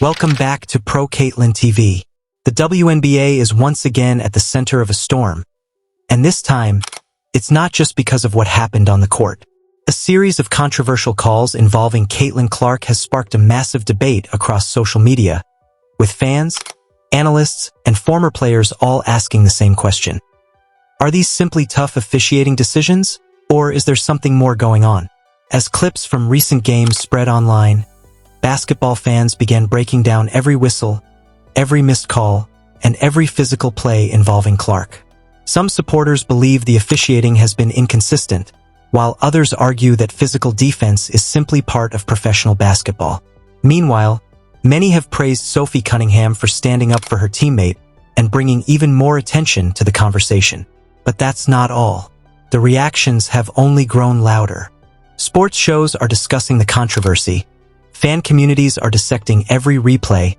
Welcome back to Pro Caitlin TV. The WNBA is once again at the center of a storm. And this time, it's not just because of what happened on the court. A series of controversial calls involving Caitlin Clark has sparked a massive debate across social media, with fans, analysts, and former players all asking the same question. Are these simply tough officiating decisions, or is there something more going on? As clips from recent games spread online, basketball fans began breaking down every whistle, every missed call, and every physical play involving Clark. Some supporters believe the officiating has been inconsistent, while others argue that physical defense is simply part of professional basketball. Meanwhile, many have praised Sophie Cunningham for standing up for her teammate and bringing even more attention to the conversation. But that's not all. The reactions have only grown louder. Sports shows are discussing the controversy, fan communities are dissecting every replay,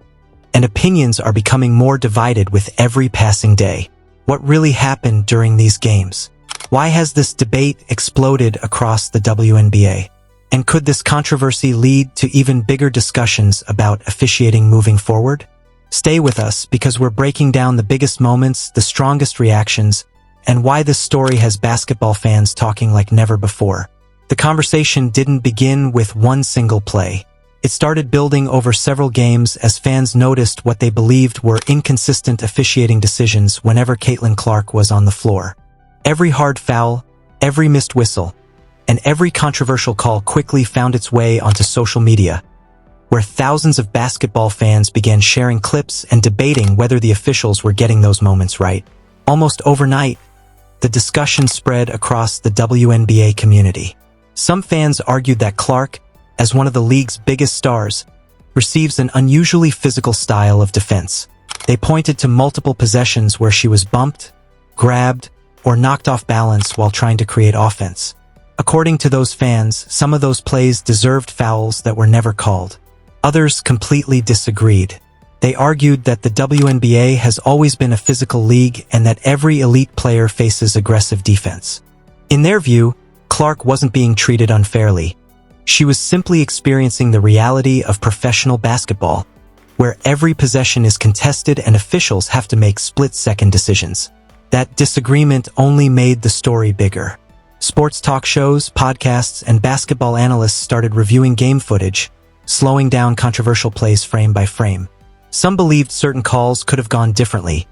and opinions are becoming more divided with every passing day. What really happened during these games? Why has this debate exploded across the WNBA? And could this controversy lead to even bigger discussions about officiating moving forward? Stay with us because we're breaking down the biggest moments, the strongest reactions, and why this story has basketball fans talking like never before. The conversation didn't begin with one single play. It started building over several games as fans noticed what they believed were inconsistent officiating decisions whenever Caitlin Clark was on the floor. Every hard foul, every missed whistle, and every controversial call quickly found its way onto social media, where thousands of basketball fans began sharing clips and debating whether the officials were getting those moments right. Almost overnight, the discussion spread across the WNBA community. Some fans argued that Clark, as one of the league's biggest stars, receives an unusually physical style of defense. They pointed to multiple possessions where she was bumped, grabbed, or knocked off balance while trying to create offense. According to those fans, some of those plays deserved fouls that were never called. Others completely disagreed. They argued that the WNBA has always been a physical league and that every elite player faces aggressive defense. In their view, Clark wasn't being treated unfairly. She was simply experiencing the reality of professional basketball, where every possession is contested and officials have to make split-second decisions. That disagreement only made the story bigger. Sports talk shows, podcasts, and basketball analysts started reviewing game footage, slowing down controversial plays frame by frame. Some believed certain calls could have gone differently,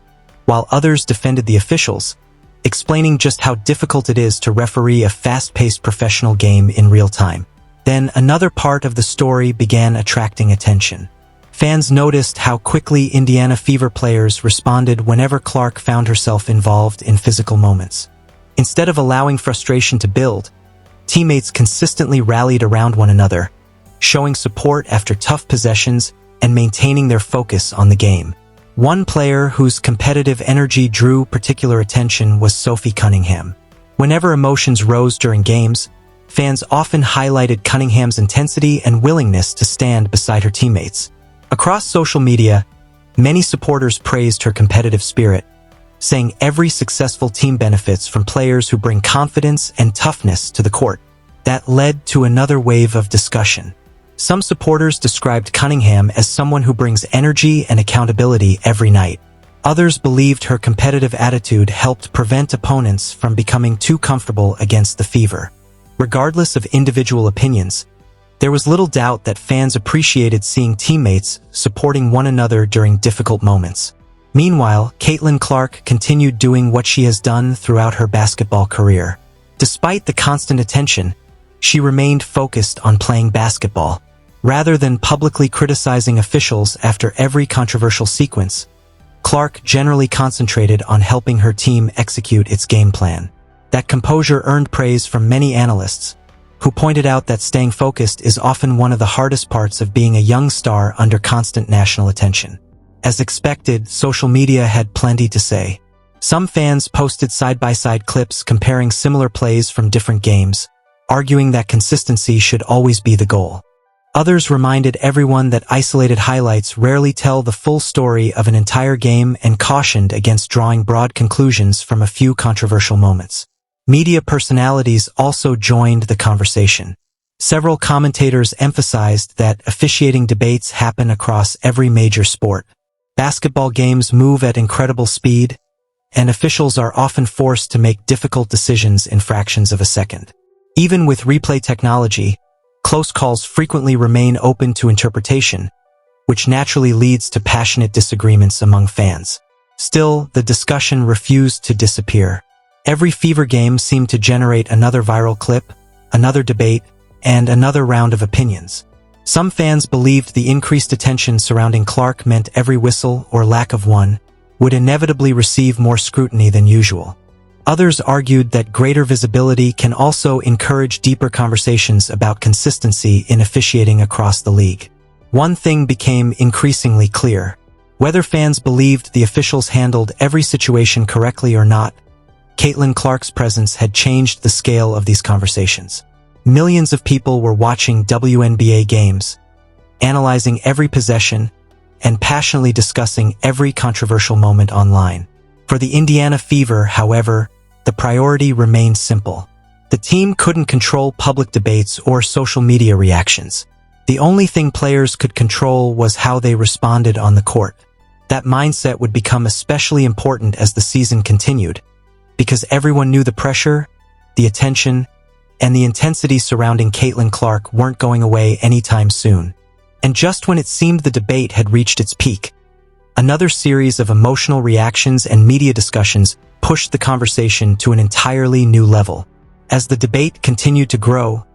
while others defended the officials, explaining just how difficult it is to referee a fast-paced professional game in real time. Then another part of the story began attracting attention. Fans noticed how quickly Indiana Fever players responded whenever Clark found herself involved in physical moments. Instead of allowing frustration to build, teammates consistently rallied around one another, showing support after tough possessions and maintaining their focus on the game. One player whose competitive energy drew particular attention was Sophie Cunningham. Whenever emotions rose during games, fans often highlighted Cunningham's intensity and willingness to stand beside her teammates. Across social media, many supporters praised her competitive spirit, saying every successful team benefits from players who bring confidence and toughness to the court. That led to another wave of discussion. Some supporters described Cunningham as someone who brings energy and accountability every night. Others believed her competitive attitude helped prevent opponents from becoming too comfortable against the Fever. Regardless of individual opinions, there was little doubt that fans appreciated seeing teammates supporting one another during difficult moments. Meanwhile, Caitlin Clark continued doing what she has done throughout her basketball career. Despite the constant attention, she remained focused on playing basketball. Rather than publicly criticizing officials after every controversial sequence, Clark generally concentrated on helping her team execute its game plan. That composure earned praise from many analysts, who pointed out that staying focused is often one of the hardest parts of being a young star under constant national attention. As expected, social media had plenty to say. Some fans posted side-by-side clips comparing similar plays from different games, arguing that consistency should always be the goal. Others reminded everyone that isolated highlights rarely tell the full story of an entire game and cautioned against drawing broad conclusions from a few controversial moments. Media personalities also joined the conversation. Several commentators emphasized that officiating debates happen across every major sport. Basketball games move at incredible speed, and officials are often forced to make difficult decisions in fractions of a second. Even with replay technology, close calls frequently remain open to interpretation, which naturally leads to passionate disagreements among fans. Still, the discussion refused to disappear. Every Fever game seemed to generate another viral clip, another debate, and another round of opinions. Some fans believed the increased attention surrounding Clark meant every whistle, or lack of one, would inevitably receive more scrutiny than usual. Others argued that greater visibility can also encourage deeper conversations about consistency in officiating across the league. One thing became increasingly clear. Whether fans believed the officials handled every situation correctly or not, Caitlin Clark's presence had changed the scale of these conversations. Millions of people were watching WNBA games, analyzing every possession, and passionately discussing every controversial moment online. For the Indiana Fever, however, the priority remained simple. The team couldn't control public debates or social media reactions. The only thing players could control was how they responded on the court. That mindset would become especially important as the season continued, because everyone knew the pressure, the attention, and the intensity surrounding Caitlin Clark weren't going away anytime soon. And just when it seemed the debate had reached its peak, another series of emotional reactions and media discussions pushed the conversation to an entirely new level. As the debate continued to grow,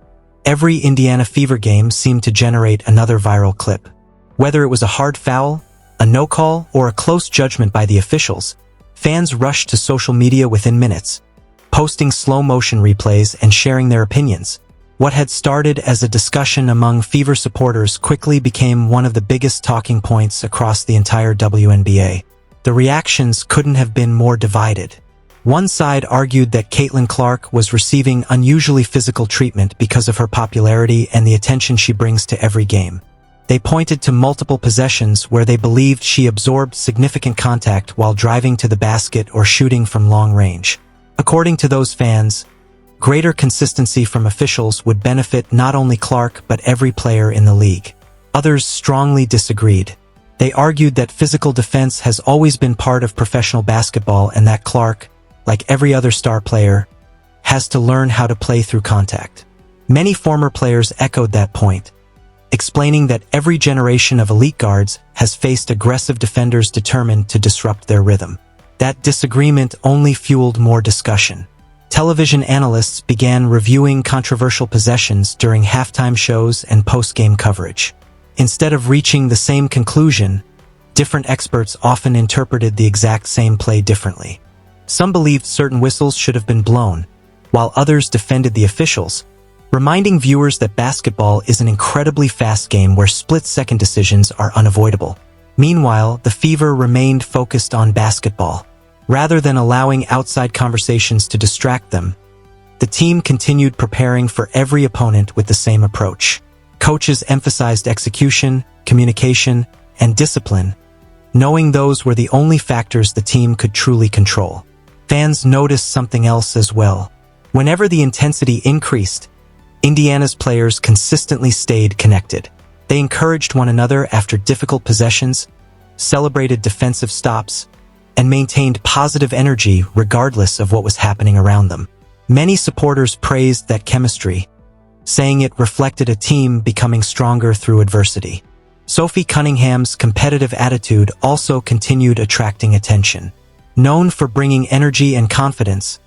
every Indiana Fever game seemed to generate another viral clip. Whether it was a hard foul, a no call, or a close judgment by the officials, fans rushed to social media within minutes, posting slow-motion replays and sharing their opinions. What had started as a discussion among Fever supporters quickly became one of the biggest talking points across the entire WNBA. The reactions couldn't have been more divided. One side argued that Caitlin Clark was receiving unusually physical treatment because of her popularity and the attention she brings to every game. They pointed to multiple possessions where they believed she absorbed significant contact while driving to the basket or shooting from long range. According to those fans, greater consistency from officials would benefit not only Clark but every player in the league. Others strongly disagreed. They argued that physical defense has always been part of professional basketball and that Clark, like every other star player, has to learn how to play through contact. Many former players echoed that point, explaining that every generation of elite guards has faced aggressive defenders determined to disrupt their rhythm. That disagreement only fueled more discussion. Television analysts began reviewing controversial possessions during halftime shows and post-game coverage. Instead of reaching the same conclusion, different experts often interpreted the exact same play differently. Some believed certain whistles should have been blown, while others defended the officials, reminding viewers that basketball is an incredibly fast game where split-second decisions are unavoidable. Meanwhile, the Fever remained focused on basketball. Rather than allowing outside conversations to distract them, the team continued preparing for every opponent with the same approach. Coaches emphasized execution, communication, and discipline, knowing those were the only factors the team could truly control. Fans noticed something else as well. Whenever the intensity increased, Indiana's players consistently stayed connected. They encouraged one another after difficult possessions, celebrated defensive stops, and maintained positive energy regardless of what was happening around them. Many supporters praised that chemistry, saying it reflected a team becoming stronger through adversity. Sophie Cunningham's competitive attitude also continued attracting attention. Known for bringing energy and confidence,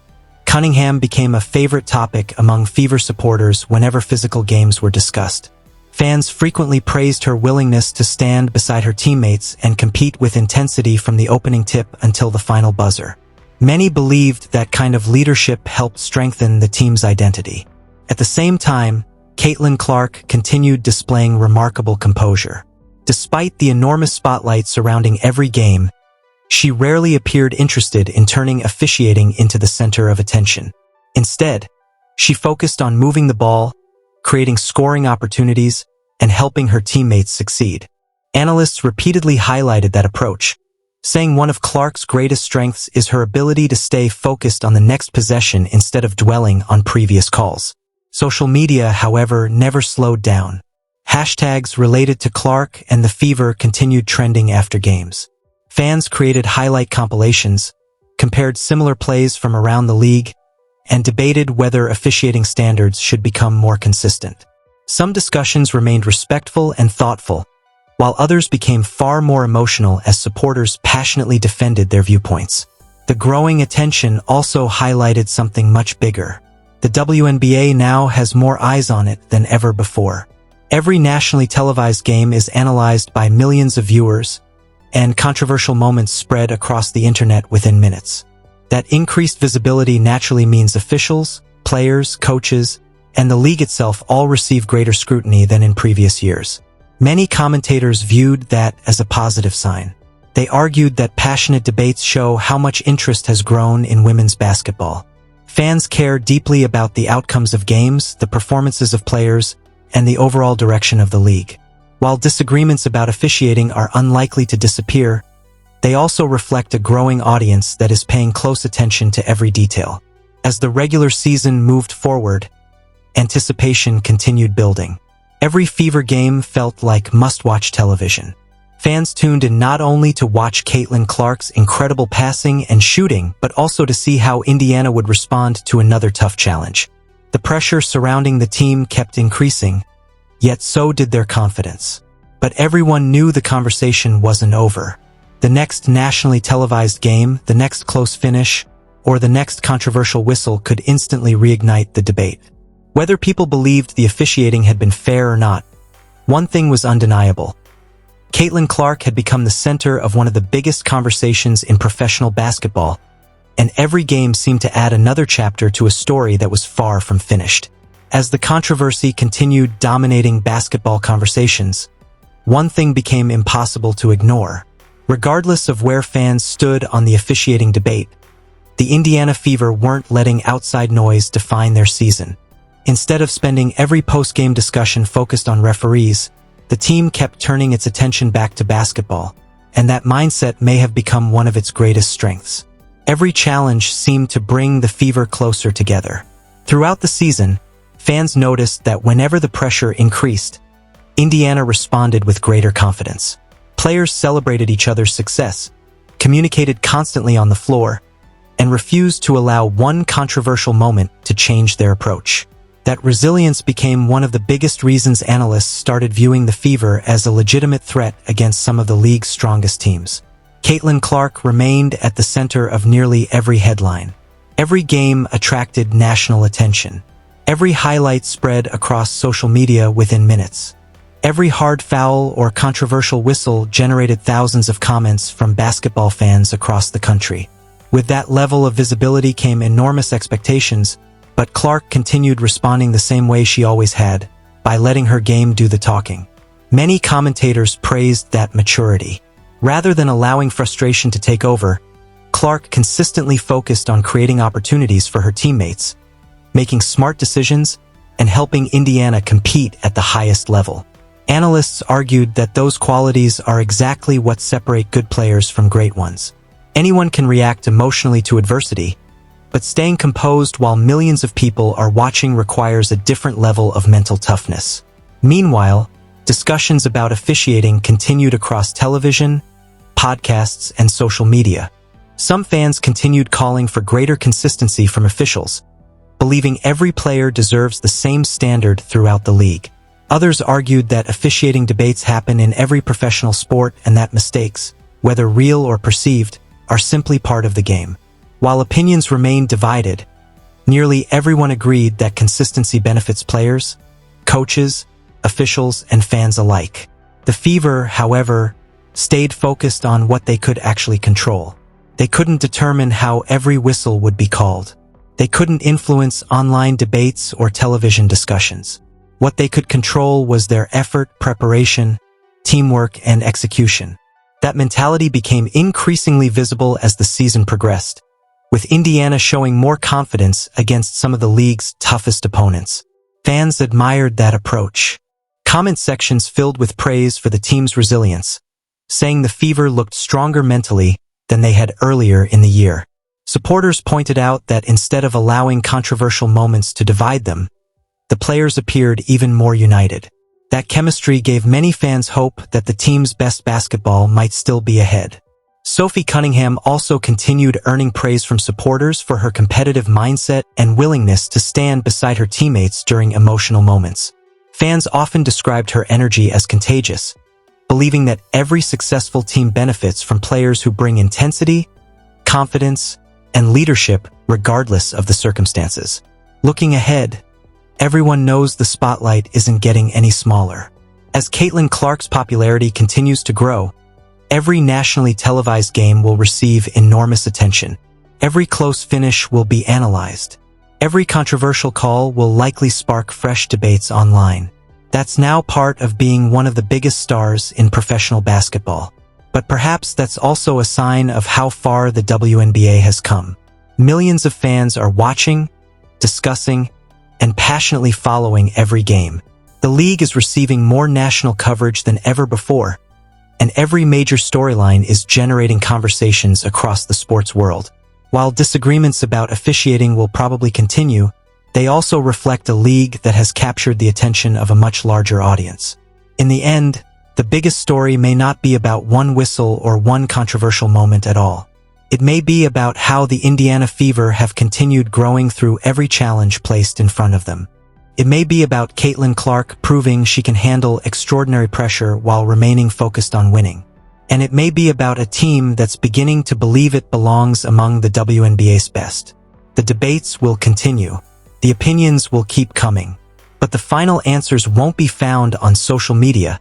Cunningham became a favorite topic among Fever supporters whenever physical games were discussed. Fans frequently praised her willingness to stand beside her teammates and compete with intensity from the opening tip until the final buzzer. Many believed that kind of leadership helped strengthen the team's identity. At the same time, Caitlin Clark continued displaying remarkable composure. Despite the enormous spotlight surrounding every game, she rarely appeared interested in turning officiating into the center of attention. Instead, she focused on moving the ball, creating scoring opportunities, and helping her teammates succeed. Analysts repeatedly highlighted that approach, saying one of Clark's greatest strengths is her ability to stay focused on the next possession instead of dwelling on previous calls. Social media, however, never slowed down. Hashtags related to Clark and the Fever continued trending after games. Fans created highlight compilations, compared similar plays from around the league, and debated whether officiating standards should become more consistent. Some discussions remained respectful and thoughtful, while others became far more emotional as supporters passionately defended their viewpoints. The growing attention also highlighted something much bigger. The WNBA now has more eyes on it than ever before. Every nationally televised game is analyzed by millions of viewers, and controversial moments spread across the internet within minutes. That increased visibility naturally means officials, players, coaches, and the league itself all receive greater scrutiny than in previous years. Many commentators viewed that as a positive sign. They argued that passionate debates show how much interest has grown in women's basketball. Fans care deeply about the outcomes of games, the performances of players, and the overall direction of the league. While disagreements about officiating are unlikely to disappear, they also reflect a growing audience that is paying close attention to every detail. As the regular season moved forward, anticipation continued building. Every Fever game felt like must-watch television. Fans tuned in not only to watch Caitlin Clark's incredible passing and shooting, but also to see how Indiana would respond to another tough challenge. The pressure surrounding the team kept increasing, yet so did their confidence. But everyone knew the conversation wasn't over. The next nationally televised game, the next close finish, or the next controversial whistle could instantly reignite the debate. Whether people believed the officiating had been fair or not, one thing was undeniable. Caitlin Clark had become the center of one of the biggest conversations in professional basketball, and every game seemed to add another chapter to a story that was far from finished. As the controversy continued dominating basketball conversations, one thing became impossible to ignore. Regardless of where fans stood on the officiating debate, the Indiana Fever weren't letting outside noise define their season. Instead of spending every post-game discussion focused on referees, the team kept turning its attention back to basketball, and that mindset may have become one of its greatest strengths. Every challenge seemed to bring the Fever closer together. Throughout the season, fans noticed that whenever the pressure increased, Indiana responded with greater confidence. Players celebrated each other's success, communicated constantly on the floor, and refused to allow one controversial moment to change their approach. That resilience became one of the biggest reasons analysts started viewing the Fever as a legitimate threat against some of the league's strongest teams. Caitlin Clark remained at the center of nearly every headline. Every game attracted national attention. Every highlight spread across social media within minutes. Every hard foul or controversial whistle generated thousands of comments from basketball fans across the country. With that level of visibility came enormous expectations, but Clark continued responding the same way she always had, by letting her game do the talking. Many commentators praised that maturity. Rather than allowing frustration to take over, Clark consistently focused on creating opportunities for her teammates, making smart decisions, and helping Indiana compete at the highest level. Analysts argued that those qualities are exactly what separate good players from great ones. Anyone can react emotionally to adversity, but staying composed while millions of people are watching requires a different level of mental toughness. Meanwhile, discussions about officiating continued across television, podcasts, and social media. Some fans continued calling for greater consistency from officials, believing every player deserves the same standard throughout the league. Others argued that officiating debates happen in every professional sport and that mistakes, whether real or perceived, are simply part of the game. While opinions remained divided, nearly everyone agreed that consistency benefits players, coaches, officials, and fans alike. The Fever, however, stayed focused on what they could actually control. They couldn't determine how every whistle would be called. They couldn't influence online debates or television discussions. What they could control was their effort, preparation, teamwork, and execution. That mentality became increasingly visible as the season progressed, with Indiana showing more confidence against some of the league's toughest opponents. Fans admired that approach. Comment sections filled with praise for the team's resilience, saying the Fever looked stronger mentally than they had earlier in the year. Supporters pointed out that instead of allowing controversial moments to divide them, the players appeared even more united. That chemistry gave many fans hope that the team's best basketball might still be ahead. Sophie Cunningham also continued earning praise from supporters for her competitive mindset and willingness to stand beside her teammates during emotional moments. Fans often described her energy as contagious, believing that every successful team benefits from players who bring intensity, confidence, and leadership regardless of the circumstances. Looking ahead, everyone knows the spotlight isn't getting any smaller. As Caitlin Clark's popularity continues to grow, every nationally televised game will receive enormous attention. Every close finish will be analyzed. Every controversial call will likely spark fresh debates online. That's now part of being one of the biggest stars in professional basketball. But perhaps that's also a sign of how far the WNBA has come. Millions of fans are watching, discussing, and passionately following every game. The league is receiving more national coverage than ever before, and every major storyline is generating conversations across the sports world. While disagreements about officiating will probably continue, they also reflect a league that has captured the attention of a much larger audience. In the end, the biggest story may not be about one whistle or one controversial moment at all. It may be about how the Indiana Fever have continued growing through every challenge placed in front of them. It may be about Caitlin Clark proving she can handle extraordinary pressure while remaining focused on winning. And it may be about a team that's beginning to believe it belongs among the WNBA's best. The debates will continue. The opinions will keep coming. But the final answers won't be found on social media.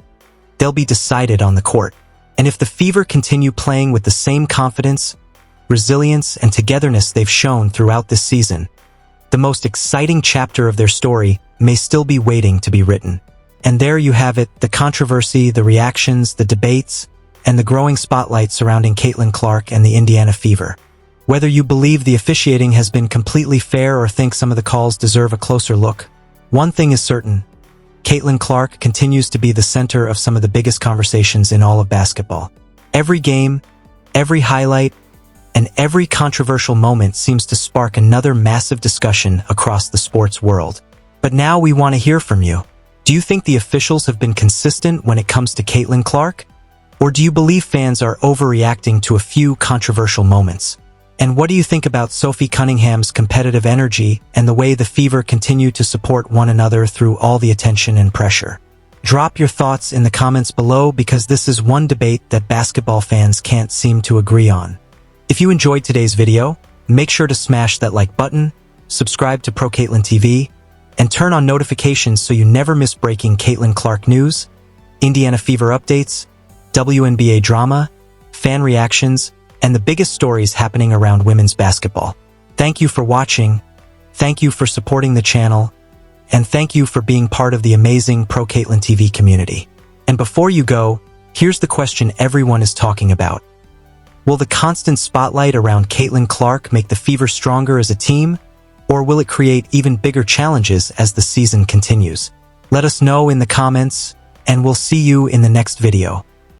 They'll be decided on the court. And if the Fever continue playing with the same confidence, resilience, and togetherness they've shown throughout this season, the most exciting chapter of their story may still be waiting to be written. And there you have it, the controversy, the reactions, the debates, and the growing spotlight surrounding Caitlin Clark and the Indiana Fever. Whether you believe the officiating has been completely fair or think some of the calls deserve a closer look, one thing is certain: Caitlin Clark continues to be the center of some of the biggest conversations in all of basketball. Every game, every highlight, and every controversial moment seems to spark another massive discussion across the sports world. But now we want to hear from you. Do you think the officials have been consistent when it comes to Caitlin Clark? Or do you believe fans are overreacting to a few controversial moments? And what do you think about Sophie Cunningham's competitive energy and the way the Fever continue to support one another through all the attention and pressure? Drop your thoughts in the comments below, because this is one debate that basketball fans can't seem to agree on. If you enjoyed today's video, make sure to smash that like button, subscribe to Pro Caitlin TV, and turn on notifications so you never miss breaking Caitlin Clark news, Indiana Fever updates, WNBA drama, fan reactions, and the biggest stories happening around women's basketball. Thank you for watching, thank you for supporting the channel, and thank you for being part of the amazing Pro Caitlin TV community. And before you go, here's the question everyone is talking about. Will the constant spotlight around Caitlin Clark make the Fever stronger as a team, or will it create even bigger challenges as the season continues? Let us know in the comments, and we'll see you in the next video.